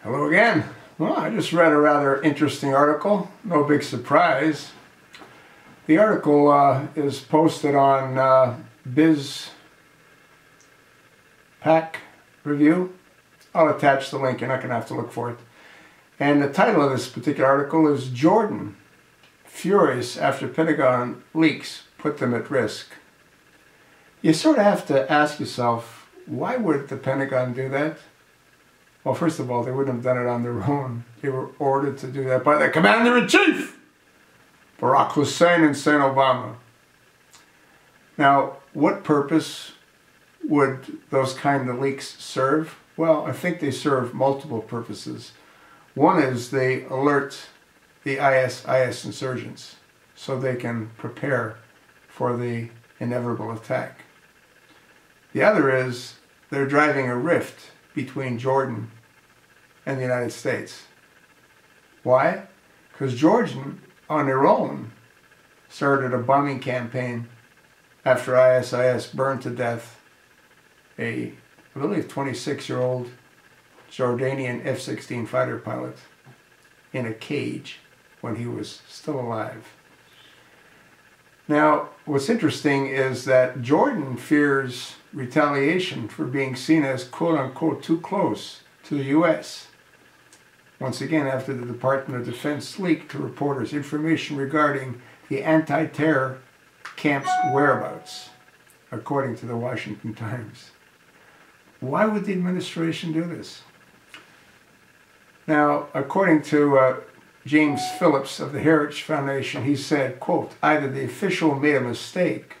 Hello again. Well, I just read a rather interesting article. No big surprise. The article is posted on BizPack Review. I'll attach the link. You're not going to have to look for it. And the title of this particular article is Jordan Furious After Pentagon Leaks Put Them at Risk. You sort of have to ask yourself, why would the Pentagon do that? Well, first of all, they wouldn't have done it on their own. They were ordered to do that by the Commander-in-Chief, Barack Hussein and Hussein Obama. Now, what purpose would those kind of leaks serve? Well, I think they serve multiple purposes. One is they alert the IS insurgents so they can prepare for the inevitable attack. The other is they're driving a rift between Jordan and the United States. Why? Because Jordan, on their own, started a bombing campaign after ISIS burned to death I believe, 26-year-old Jordanian F-16 fighter pilot in a cage when he was still alive. Now, what's interesting is that Jordan fears retaliation for being seen as quote-unquote too close to the U.S. Once again, after the Department of Defense leaked to reporters information regarding the anti-terror camp's whereabouts, according to the Washington Times. Why would the administration do this? Now, according to James Phillips of the Heritage Foundation, he said, quote, either the official made a mistake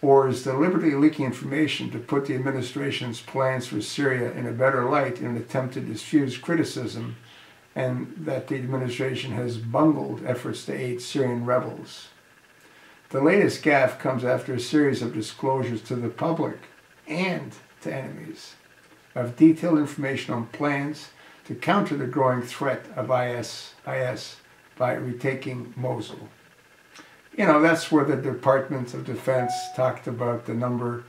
or is deliberately leaking information to put the administration's plans for Syria in a better light in an attempt to diffuse criticism, and that the administration has bungled efforts to aid Syrian rebels. The latest gaffe comes after a series of disclosures to the public and to enemies of detailed information on plans to counter the growing threat of IS by retaking Mosul. You know, that's where the Department of Defense talked about the number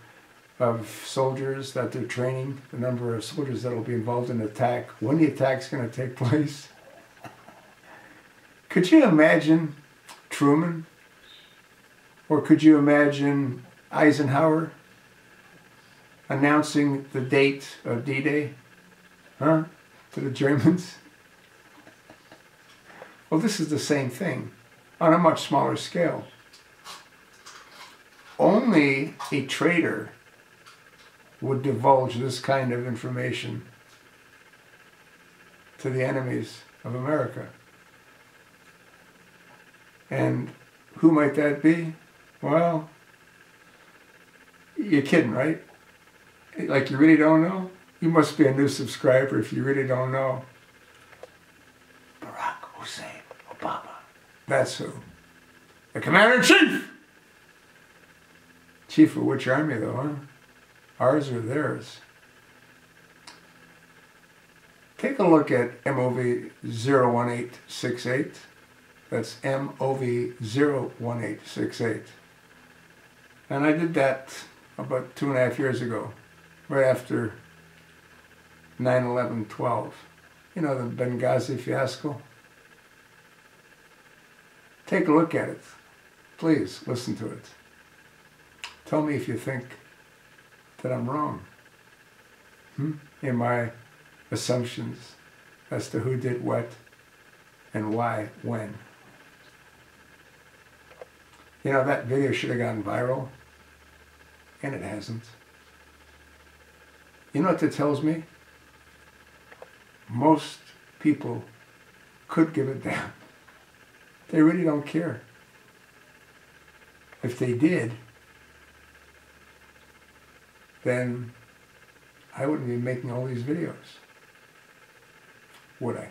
of soldiers that they're training, the number of soldiers that will be involved in the attack, when the attack's going to take place. Could you imagine Truman? Or could you imagine Eisenhower announcing the date of D-Day? Huh? To the Germans? Well, this is the same thing on a much smaller scale. Only a traitor would divulge this kind of information to the enemies of America. And who might that be? Well, you're kidding, right? Like, you really don't know? You must be a new subscriber if you really don't know. Barack Hussein Obama. That's who. The Commander-in-Chief! Chief of which army, though, huh? Ours or theirs? Take a look at MOV 01868. That's MOV 01868. And I did that about 2.5 years ago, right after 9/11/12. You know, the Benghazi fiasco? Take a look at it. Please, listen to it. Tell me if you think that I'm wrong in my assumptions as to who did what and why, when. You know, that video should have gone viral, and it hasn't. You know what that tells me? Most people could give a damn. They really don't care. If they did, then I wouldn't be making all these videos, would I?